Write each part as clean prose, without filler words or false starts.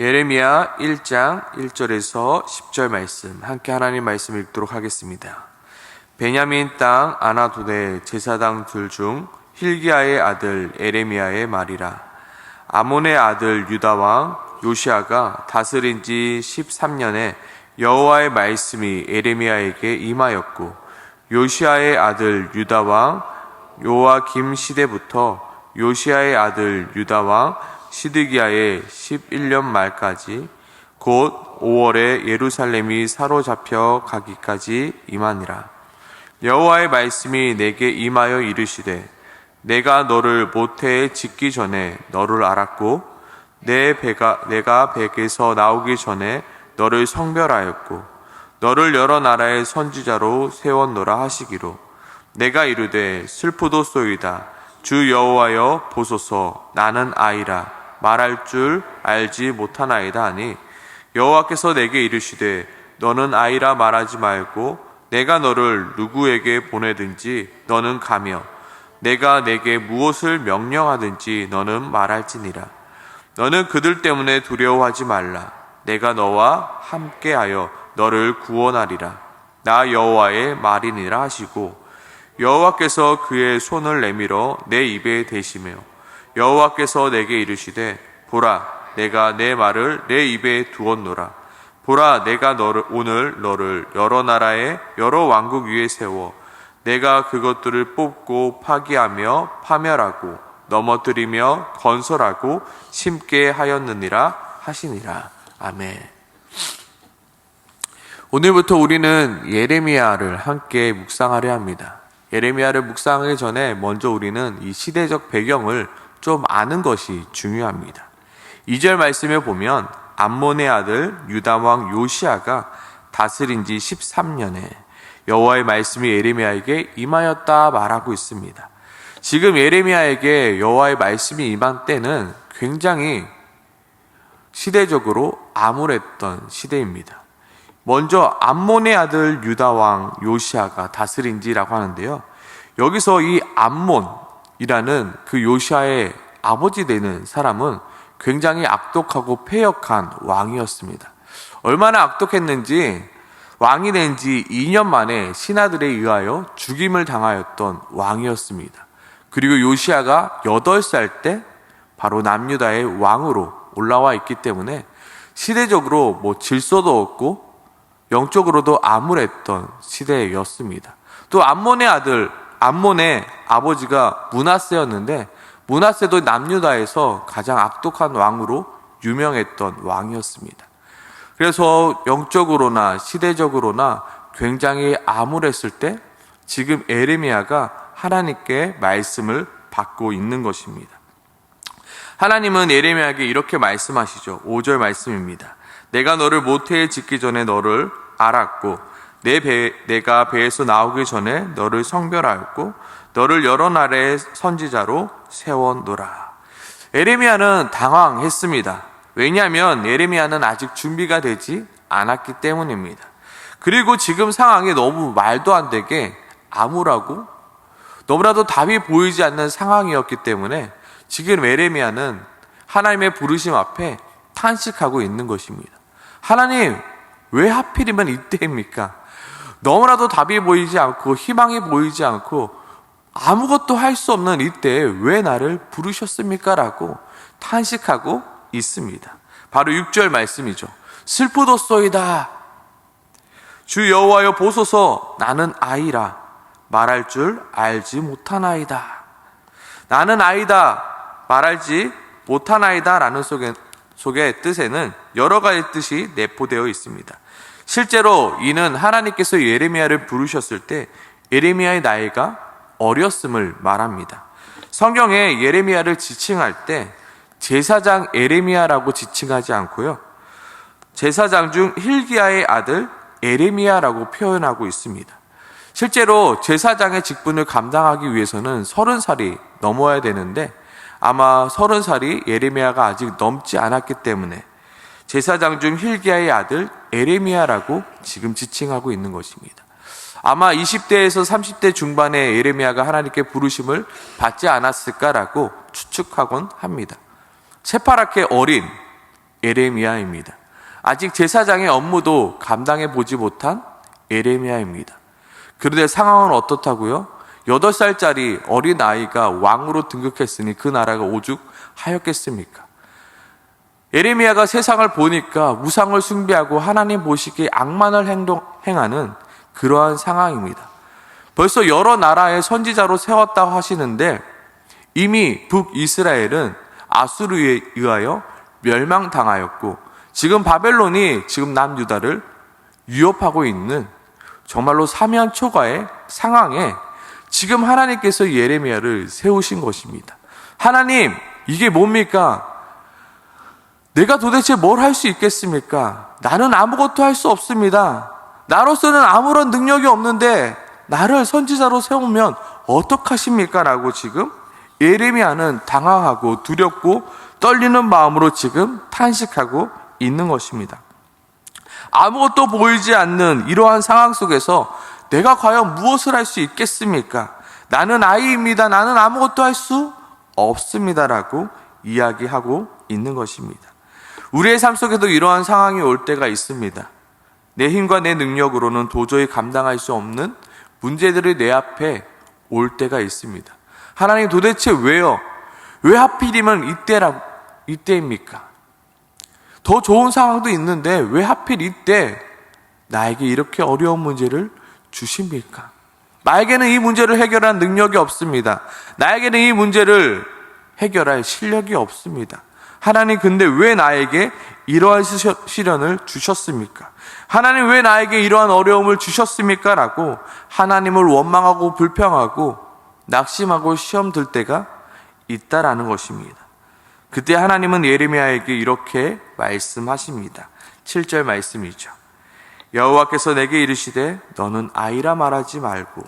예레미야 1장 1절에서 10절 말씀, 함께 하나님 말씀 읽도록 하겠습니다. 베냐민 땅 아나돗의 제사장 둘 중 hil기야의 아들 예레미야의 말이라. 아몬의 아들 유다 왕 요시야가 다스린 지 13년에 여호와의 말씀이 예레미야에게 임하였고, 요시야의 아들 유다 왕 요아김 시대부터 요시야의 아들 유다 왕 시드기야의 11년 말까지, 곧 5월에 예루살렘이 사로잡혀 가기까지 임하니라. 여호와의 말씀이 내게 임하여 이르시되, 내가 너를 모태에 짓기 전에 너를 알았고, 내가 백에서 나오기 전에 너를 성별하였고, 너를 여러 나라의 선지자로 세웠노라 하시기로, 내가 이르되 슬프도소이다. 주 여호와여 보소서, 나는 아이라. 말할 줄 알지 못하나이다 하니, 여호와께서 내게 이르시되 너는 아이라 말하지 말고 내가 너를 누구에게 보내든지 너는 가며 내가 내게 무엇을 명령하든지 너는 말할지니라. 너는 그들 때문에 두려워하지 말라. 내가 너와 함께하여 너를 구원하리라. 나 여호와의 말이니라 하시고, 여호와께서 그의 손을 내밀어 내 입에 대시며, 여호와께서 내게 이르시되, 보라, 내가 내 말을 내 입에 두었노라. 보라, 내가 오늘 너를 여러 나라의 여러 왕국 위에 세워 내가 그것들을 뽑고 파기하며 파멸하고 넘어뜨리며 건설하고 심게 하였느니라 하시니라. 아멘. 오늘부터 우리는 예레미야를 함께 묵상하려 합니다. 예레미야를 묵상하기 전에 먼저 우리는 이 시대적 배경을 좀 아는 것이 중요합니다. 2절 말씀에 보면 암몬의 아들 유다 왕 요시야가 다스린 지 13년에 여호와의 말씀이 예레미야에게 임하였다 말하고 있습니다. 지금 예레미야에게 여호와의 말씀이 임한 때는 굉장히 시대적으로 암울했던 시대입니다. 먼저 암몬의 아들 유다 왕 요시야가 다스린 지라고 하는데요, 여기서 이 암몬이라는 그 요시야의 아버지 되는 사람은 굉장히 악독하고 패역한 왕이었습니다. 얼마나 악독했는지 왕이 된 지 2년 만에 신하들에 의하여 죽임을 당하였던 왕이었습니다. 그리고 요시야가 8살 때 바로 남유다의 왕으로 올라와 있기 때문에 시대적으로 질서도 없고 영적으로도 암울했던 시대였습니다. 또 암몬의 아버지가 므낫세였는데, 므낫세도 남유다에서 가장 악독한 왕으로 유명했던 왕이었습니다. 그래서 영적으로나 시대적으로나 굉장히 암울했을 때 지금 예레미야가 하나님께 말씀을 받고 있는 것입니다. 하나님은 예레미야에게 이렇게 말씀하시죠. 5절 말씀입니다. 내가 너를 모태에 짓기 전에 너를 알았고, 내가 배에서 나오기 전에 너를 성별하였고, 너를 여러 나라의 선지자로 세웠노라. 예레미야는 당황했습니다. 왜냐하면 예레미야는 아직 준비가 되지 않았기 때문입니다. 그리고 지금 상황이 너무 말도 안 되게 암울하고 너무나도 답이 보이지 않는 상황이었기 때문에 지금 예레미야는 하나님의 부르심 앞에 탄식하고 있는 것입니다. 하나님, 왜 하필이면 이때입니까? 너무나도 답이 보이지 않고 희망이 보이지 않고 아무것도 할 수 없는 이때에 왜 나를 부르셨습니까? 라고 탄식하고 있습니다. 바로 6절 말씀이죠. 슬프도소이다. 주 여호와여 보소서, 나는 아이라. 말할 줄 알지 못하나이다. 나는 아이다. 말하지 못하나이다 라는 속의 뜻에는 여러 가지 뜻이 내포되어 있습니다. 실제로 이는 하나님께서 예레미야를 부르셨을 때 예레미야의 나이가 어렸음을 말합니다. 성경에 예레미야를 지칭할 때 제사장 예레미야라고 지칭하지 않고요, 제사장 중 hil기야의 아들 예레미야라고 표현하고 있습니다. 실제로 제사장의 직분을 감당하기 위해서는 30살이 넘어야 되는데 아마 30살이 예레미야가 아직 넘지 않았기 때문에 제사장 중 hil기야의 아들 예레미야라고 지금 지칭하고 있는 것입니다. 아마 20대에서 30대 중반에 예레미야가 하나님께 부르심을 받지 않았을까라고 추측하곤 합니다. 새파랗게 어린 에레미야입니다. 아직 제사장의 업무도 감당해 보지 못한 에레미야입니다. 그런데 상황은 어떻다고요? 8살짜리 어린 아이가 왕으로 등극했으니 그 나라가 오죽하였겠습니까? 에레미야가 세상을 보니까 우상을 숭배하고 하나님 보시기에 악만을 행하는 그러한 상황입니다. 벌써 여러 나라의 선지자로 세웠다고 하시는데 이미 북이스라엘은 아수르에 의하여 멸망당하였고 지금 바벨론이 지금 남유다를 위협하고 있는 정말로 사면초가의 상황에 지금 하나님께서 예레미야를 세우신 것입니다. 하나님, 이게 뭡니까? 내가 도대체 뭘 할 수 있겠습니까? 나는 아무것도 할 수 없습니다. 나로서는 아무런 능력이 없는데 나를 선지자로 세우면 어떡하십니까? 라고 지금 예레미야는 당황하고 두렵고 떨리는 마음으로 지금 탄식하고 있는 것입니다. 아무것도 보이지 않는 이러한 상황 속에서 내가 과연 무엇을 할 수 있겠습니까? 나는 아이입니다. 나는 아무것도 할 수 없습니다라고 이야기하고 있는 것입니다. 우리의 삶 속에도 이러한 상황이 올 때가 있습니다. 내 힘과 내 능력으로는 도저히 감당할 수 없는 문제들이 내 앞에 올 때가 있습니다. 하나님 도대체 왜요? 왜 하필이면 이때입니까? 더 좋은 상황도 있는데 왜 하필 이때 나에게 이렇게 어려운 문제를 주십니까? 나에게는 이 문제를 해결할 능력이 없습니다. 나에게는 이 문제를 해결할 실력이 없습니다. 하나님, 근데 왜 나에게 이러한 시련을 주셨습니까? 하나님, 왜 나에게 이러한 어려움을 주셨습니까? 라고 하나님을 원망하고 불평하고 낙심하고 시험 들 때가 있다라는 것입니다. 그때 하나님은 예레미야에게 이렇게 말씀하십니다. 7절 말씀이죠. 여호와께서 내게 이르시되 너는 아이라 말하지 말고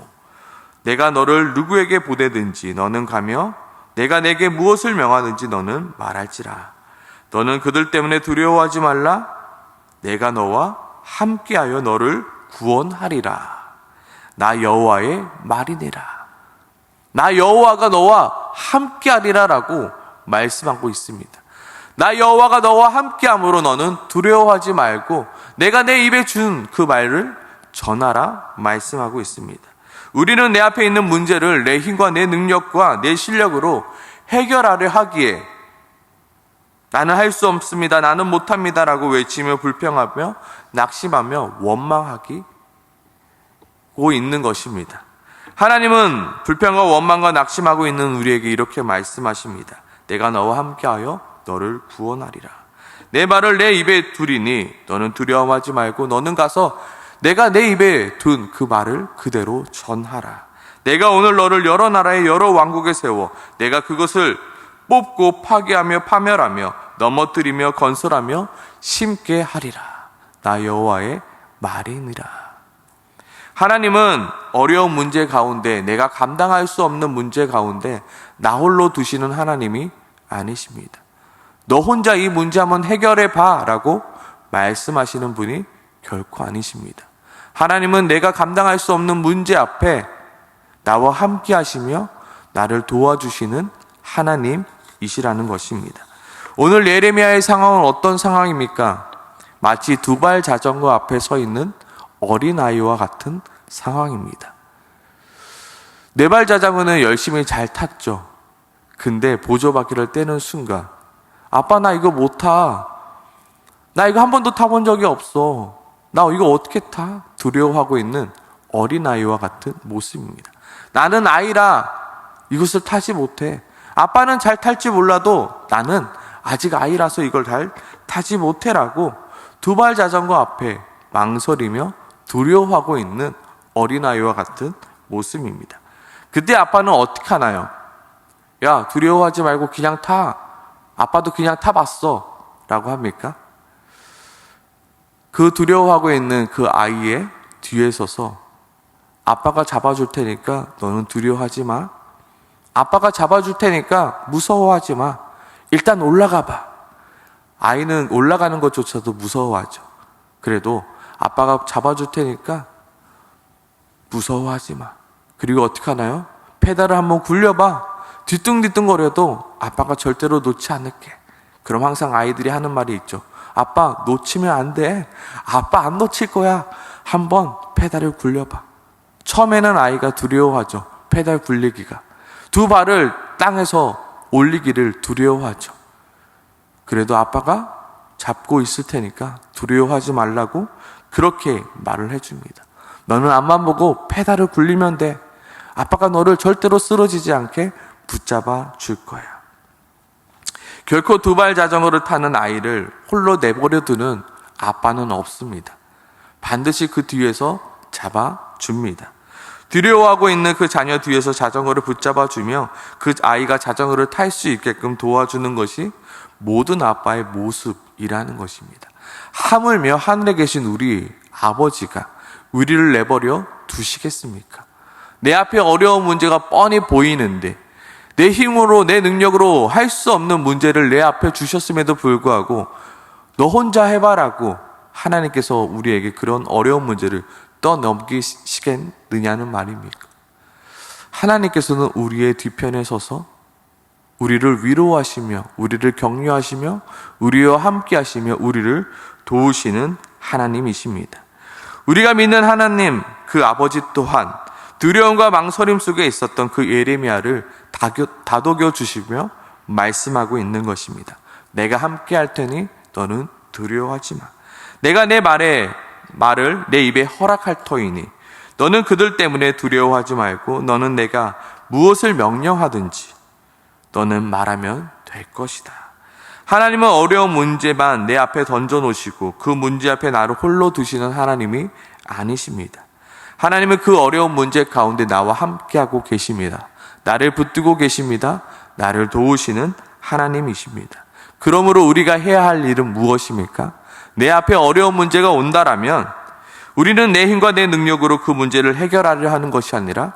내가 너를 누구에게 보내든지 너는 가며 내가 내게 무엇을 명하든지 너는 말할지라. 너는 그들 때문에 두려워하지 말라. 내가 너와 함께하여 너를 구원하리라. 나 여호와의 말이니라. 나 여호와가 너와 함께하리라 라고 말씀하고 있습니다. 나 여호와가 너와 함께함으로 너는 두려워하지 말고 내가 내 입에 준 그 말을 전하라 말씀하고 있습니다. 우리는 내 앞에 있는 문제를 내 힘과 내 능력과 내 실력으로 해결하려 하기에 나는 할 수 없습니다. 나는 못합니다. 라고 외치며 불평하며 낙심하며 원망하고 있는 것입니다. 하나님은 불평과 원망과 낙심하고 있는 우리에게 이렇게 말씀하십니다. 내가 너와 함께하여 너를 구원하리라. 내 말을 내 입에 두리니 너는 두려워하지 말고 너는 가서 내가 내 입에 둔 그 말을 그대로 전하라. 내가 오늘 너를 여러 나라의 여러 왕국에 세워 내가 그것을 뽑고 파괴하며 파멸하며 넘어뜨리며 건설하며 심게 하리라. 나 여호와의 말이니라. 하나님은 어려운 문제 가운데 내가 감당할 수 없는 문제 가운데 나 홀로 두시는 하나님이 아니십니다. 너 혼자 이 문제 한번 해결해 봐 라고 말씀하시는 분이 결코 아니십니다. 하나님은 내가 감당할 수 없는 문제 앞에 나와 함께 하시며 나를 도와주시는 하나님이시라는 것입니다. 오늘 예레미야의 상황은 어떤 상황입니까? 마치 두발 자전거 앞에 서 있는 어린아이와 같은 상황입니다. 네 발 자전거는 열심히 잘 탔죠. 근데 보조바퀴를 떼는 순간 아빠 나 이거 못 타. 나 이거 한 번도 타본 적이 없어. 나 이거 어떻게 타? 두려워하고 있는 어린아이와 같은 모습입니다. 나는 아이라 이것을 타지 못해. 아빠는 잘 탈지 몰라도 나는 아직 아이라서 이걸 잘 타지 못해라고 두발 자전거 앞에 망설이며 두려워하고 있는 어린아이와 같은 모습입니다. 그때 아빠는 어떻게 하나요? 야, 두려워하지 말고 그냥 타. 아빠도 그냥 타봤어. 라고 합니까? 그 두려워하고 있는 그 아이의 뒤에 서서 아빠가 잡아줄 테니까 너는 두려워하지 마. 아빠가 잡아줄 테니까 무서워하지 마. 일단 올라가 봐. 아이는 올라가는 것조차도 무서워하죠. 그래도 아빠가 잡아줄 테니까 무서워하지 마. 그리고 어떻게 하나요? 페달을 한번 굴려봐. 뒤뚱뒤뚱거려도 아빠가 절대로 놓지 않을게. 그럼 항상 아이들이 하는 말이 있죠. 아빠, 놓치면 안 돼. 아빠 안 놓칠 거야. 한번 페달을 굴려봐. 처음에는 아이가 두려워하죠. 페달 굴리기가. 두 발을 땅에서 올리기를 두려워하죠. 그래도 아빠가 잡고 있을 테니까 두려워하지 말라고 그렇게 말을 해줍니다. 너는 앞만 보고 페달을 굴리면 돼. 아빠가 너를 절대로 쓰러지지 않게 붙잡아 줄 거야. 결코 두발 자전거를 타는 아이를 홀로 내버려 두는 아빠는 없습니다. 반드시 그 뒤에서 잡아줍니다. 두려워하고 있는 그 자녀 뒤에서 자전거를 붙잡아주며 그 아이가 자전거를 탈 수 있게끔 도와주는 것이 모든 아빠의 모습이라는 것입니다. 하물며 하늘에 계신 우리 아버지가 우리를 내버려 두시겠습니까? 내 앞에 어려운 문제가 뻔히 보이는데 내 힘으로 내 능력으로 할 수 없는 문제를 내 앞에 주셨음에도 불구하고 너 혼자 해봐라고 하나님께서 우리에게 그런 어려운 문제를 떠넘기시겠느냐는 말입니까? 하나님께서는 우리의 뒤편에 서서 우리를 위로하시며 우리를 격려하시며 우리와 함께 하시며 우리를 도우시는 하나님이십니다. 우리가 믿는 하나님, 그 아버지 또한 두려움과 망설임 속에 있었던 그 예레미야를 다독여 주시며 말씀하고 있는 것입니다. 내가 함께 할 테니 너는 두려워하지 마. 내가 내 말을 내 입에 허락할 터이니 너는 그들 때문에 두려워하지 말고 너는 내가 무엇을 명령하든지 너는 말하면 될 것이다. 하나님은 어려운 문제만 내 앞에 던져놓으시고 그 문제 앞에 나를 홀로 두시는 하나님이 아니십니다. 하나님은 그 어려운 문제 가운데 나와 함께하고 계십니다. 나를 붙들고 계십니다. 나를 도우시는 하나님이십니다. 그러므로 우리가 해야 할 일은 무엇입니까? 내 앞에 어려운 문제가 온다라면 우리는 내 힘과 내 능력으로 그 문제를 해결하려 하는 것이 아니라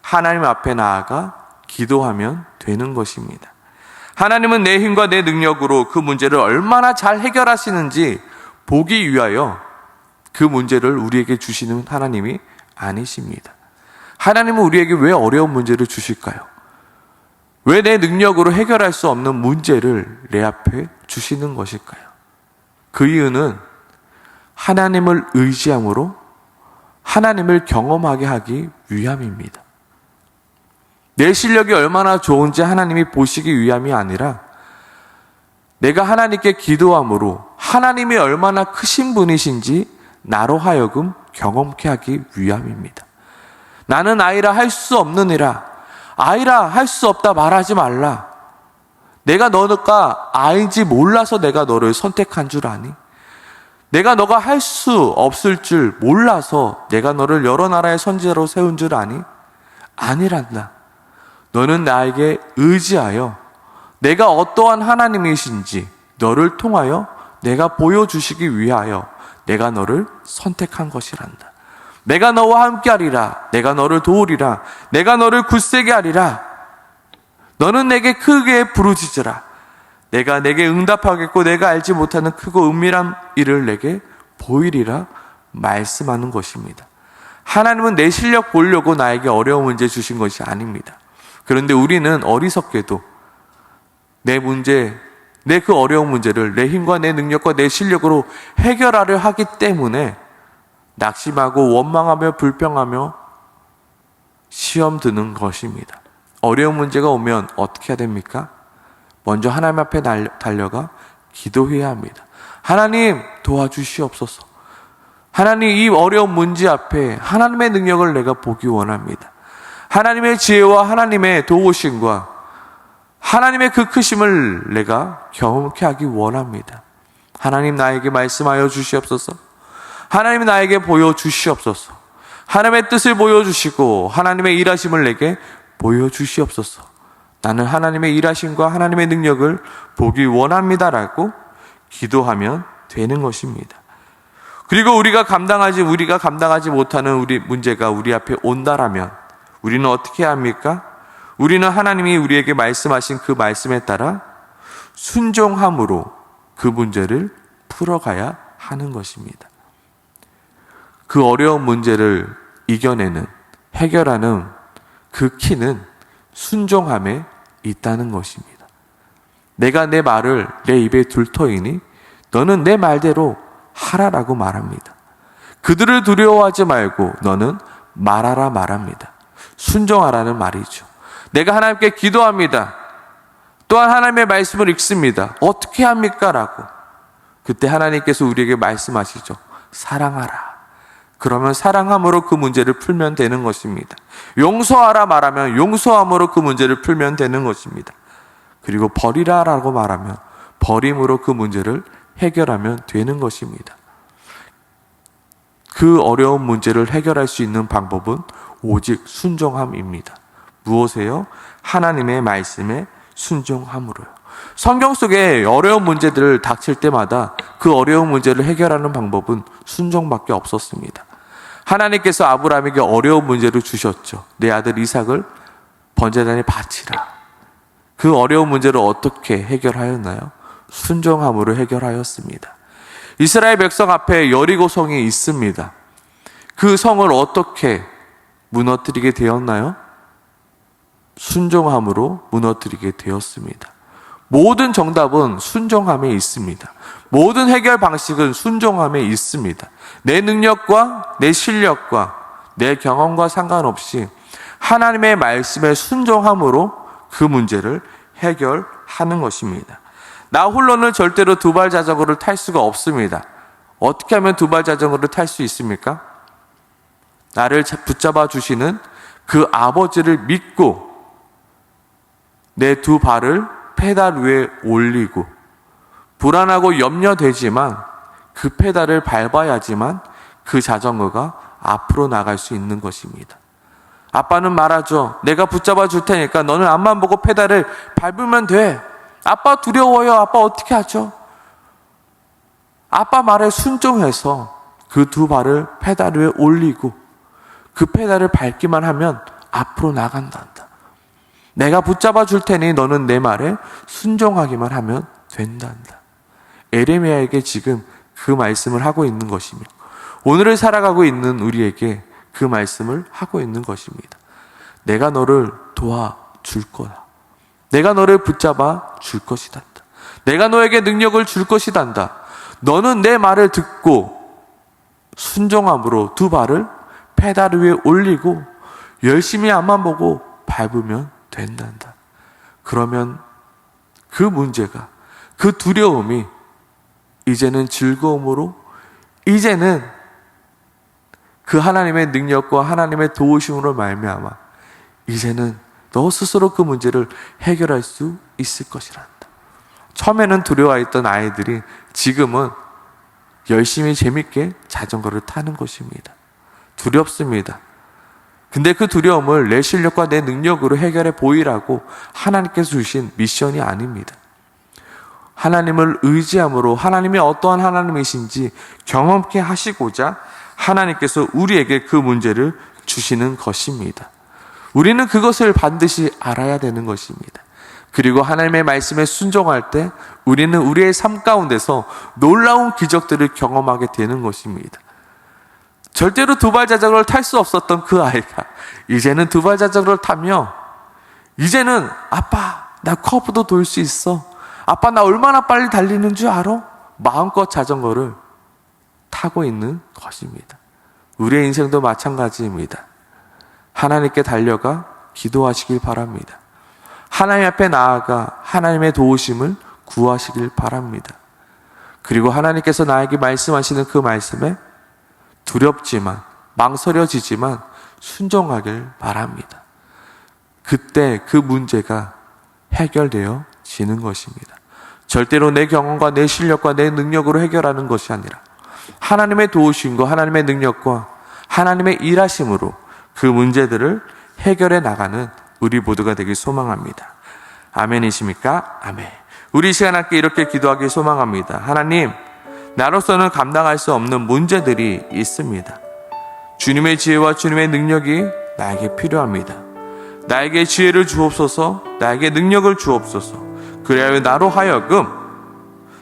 하나님 앞에 나아가 기도하면 되는 것입니다. 하나님은 내 힘과 내 능력으로 그 문제를 얼마나 잘 해결하시는지 보기 위하여 그 문제를 우리에게 주시는 하나님이 아니십니다. 하나님은 우리에게 왜 어려운 문제를 주실까요? 왜 내 능력으로 해결할 수 없는 문제를 내 앞에 주시는 것일까요? 그 이유는 하나님을 의지함으로 하나님을 경험하게 하기 위함입니다. 내 실력이 얼마나 좋은지 하나님이 보시기 위함이 아니라 내가 하나님께 기도함으로 하나님이 얼마나 크신 분이신지 나로 하여금 경험케 하기 위함입니다. 나는 아이라 할 수 없느니라. 아이라 할 수 없다 말하지 말라. 내가 너가 아이인지 몰라서 내가 너를 선택한 줄 아니? 내가 너가 할 수 없을 줄 몰라서 내가 너를 여러 나라의 선지자로 세운 줄 아니? 아니란다. 너는 나에게 의지하여 내가 어떠한 하나님이신지 너를 통하여 내가 보여주시기 위하여 내가 너를 선택한 것이란다. 내가 너와 함께 하리라. 내가 너를 도우리라. 내가 너를 굳세게 하리라. 너는 내게 크게 부르짖으라. 내가 내게 응답하겠고 내가 알지 못하는 크고 은밀한 일을 내게 보이리라 말씀하는 것입니다. 하나님은 내 실력 보려고 나에게 어려운 문제 주신 것이 아닙니다. 그런데 우리는 어리석게도 내 문제, 내 그 어려운 문제를 내 힘과 내 능력과 내 실력으로 해결하려 하기 때문에 낙심하고 원망하며 불평하며 시험 드는 것입니다. 어려운 문제가 오면 어떻게 해야 됩니까? 먼저 하나님 앞에 달려가 기도해야 합니다. 하나님 도와주시옵소서. 하나님 이 어려운 문제 앞에 하나님의 능력을 내가 보기 원합니다. 하나님의 지혜와 하나님의 도우심과 하나님의 그 크심을 내가 경험케 하기 원합니다. 하나님 나에게 말씀하여 주시옵소서. 하나님 나에게 보여주시옵소서. 하나님의 뜻을 보여주시고 하나님의 일하심을 내게 보여주시옵소서. 나는 하나님의 일하심과 하나님의 능력을 보기 원합니다라고 기도하면 되는 것입니다. 그리고 우리가 감당하지 못하는 우리 문제가 우리 앞에 온다라면 우리는 어떻게 해야 합니까? 우리는 하나님이 우리에게 말씀하신 그 말씀에 따라 순종함으로 그 문제를 풀어가야 하는 것입니다. 그 어려운 문제를 이겨내는, 해결하는 그 키는 순종함에 있다는 것입니다. 내가 내 말을 내 입에 둘 터이니 너는 내 말대로 하라라고 말합니다. 그들을 두려워하지 말고 너는 말하라 말합니다. 순종하라는 말이죠. 내가 하나님께 기도합니다. 또한 하나님의 말씀을 읽습니다. 어떻게 합니까? 라고. 그때 하나님께서 우리에게 말씀하시죠. 사랑하라. 그러면 사랑함으로 그 문제를 풀면 되는 것입니다. 용서하라 말하면 용서함으로 그 문제를 풀면 되는 것입니다. 그리고 버리라 라고 말하면 버림으로 그 문제를 해결하면 되는 것입니다. 그 어려운 문제를 해결할 수 있는 방법은 오직 순종함입니다. 무엇이에요? 하나님의 말씀에 순종함으로요. 성경 속에 어려운 문제들을 닥칠 때마다 그 어려운 문제를 해결하는 방법은 순종밖에 없었습니다. 하나님께서 아브라함에게 어려운 문제를 주셨죠. 내 아들 이삭을 번제단에 바치라. 그 어려운 문제를 어떻게 해결하였나요? 순종함으로 해결하였습니다. 이스라엘 백성 앞에 여리고 성이 있습니다. 그 성을 어떻게 무너뜨리게 되었나요? 순종함으로 무너뜨리게 되었습니다. 모든 정답은 순종함에 있습니다. 모든 해결 방식은 순종함에 있습니다. 내 능력과 내 실력과 내 경험과 상관없이 하나님의 말씀에 순종함으로 그 문제를 해결하는 것입니다. 나 홀로는 절대로 두발 자전거를 탈 수가 없습니다. 어떻게 하면 두발 자전거를 탈 수 있습니까? 나를 붙잡아 주시는 그 아버지를 믿고 내 두 발을 페달 위에 올리고 불안하고 염려되지만 그 페달을 밟아야지만 그 자전거가 앞으로 나갈 수 있는 것입니다. 아빠는 말하죠. 내가 붙잡아 줄 테니까 너는 앞만 보고 페달을 밟으면 돼. 아빠 두려워요. 아빠 어떻게 하죠? 아빠 말에 순종해서 그 두 발을 페달 위에 올리고 그 페달을 밟기만 하면 앞으로 나간단다. 내가 붙잡아 줄 테니 너는 내 말에 순종하기만 하면 된단다. 에레미야에게 지금 그 말씀을 하고 있는 것이며 오늘을 살아가고 있는 우리에게 그 말씀을 하고 있는 것입니다. 내가 너를 도와줄 거다. 내가 너를 붙잡아 줄 것이다. 내가 너에게 능력을 줄 것이단다. 너는 내 말을 듣고 순종함으로 두 발을 페달 위에 올리고 열심히 앞만 보고 밟으면 된단다. 그러면 그 문제가, 그 두려움이 이제는 즐거움으로, 이제는 그 하나님의 능력과 하나님의 도우심으로 말미암아 이제는 너 스스로 그 문제를 해결할 수 있을 것이란다. 처음에는 두려워했던 아이들이 지금은 열심히 재밌게 자전거를 타는 것입니다. 두렵습니다. 근데 그 두려움을 내 실력과 내 능력으로 해결해 보이라고 하나님께서 주신 미션이 아닙니다. 하나님을 의지함으로 하나님이 어떠한 하나님이신지 경험케 하시고자 하나님께서 우리에게 그 문제를 주시는 것입니다. 우리는 그것을 반드시 알아야 되는 것입니다. 그리고 하나님의 말씀에 순종할 때 우리는 우리의 삶 가운데서 놀라운 기적들을 경험하게 되는 것입니다. 절대로 두발 자전거를 탈 수 없었던 그 아이가 이제는 두발 자전거를 타며 이제는 아빠 나 커브도 돌 수 있어. 아빠 나 얼마나 빨리 달리는 줄 알아? 마음껏 자전거를 타고 있는 것입니다. 우리의 인생도 마찬가지입니다. 하나님께 달려가 기도하시길 바랍니다. 하나님 앞에 나아가 하나님의 도우심을 구하시길 바랍니다. 그리고 하나님께서 나에게 말씀하시는 그 말씀에 두렵지만 망설여지지만 순종하길 바랍니다. 그때 그 문제가 해결되어지는 것입니다. 절대로 내 경험과 내 실력과 내 능력으로 해결하는 것이 아니라 하나님의 도우심과 하나님의 능력과 하나님의 일하심으로 그 문제들을 해결해 나가는 우리 모두가 되길 소망합니다. 아멘이십니까? 아멘. 우리 시간 함께 이렇게 기도하길 소망합니다. 하나님, 나로서는 감당할 수 없는 문제들이 있습니다. 주님의 지혜와 주님의 능력이 나에게 필요합니다. 나에게 지혜를 주옵소서, 나에게 능력을 주옵소서. 그래야 나로 하여금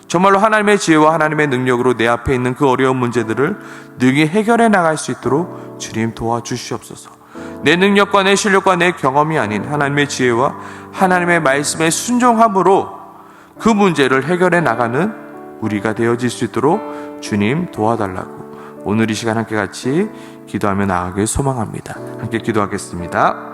정말로 하나님의 지혜와 하나님의 능력으로 내 앞에 있는 그 어려운 문제들을 능히 해결해 나갈 수 있도록 주님 도와주시옵소서. 내 능력과 내 실력과 내 경험이 아닌 하나님의 지혜와 하나님의 말씀에 순종함으로 그 문제를 해결해 나가는 우리가 되어질 수 있도록 주님 도와달라고 오늘 이 시간 함께 같이 기도하며 나아가길 소망합니다. 함께 기도하겠습니다.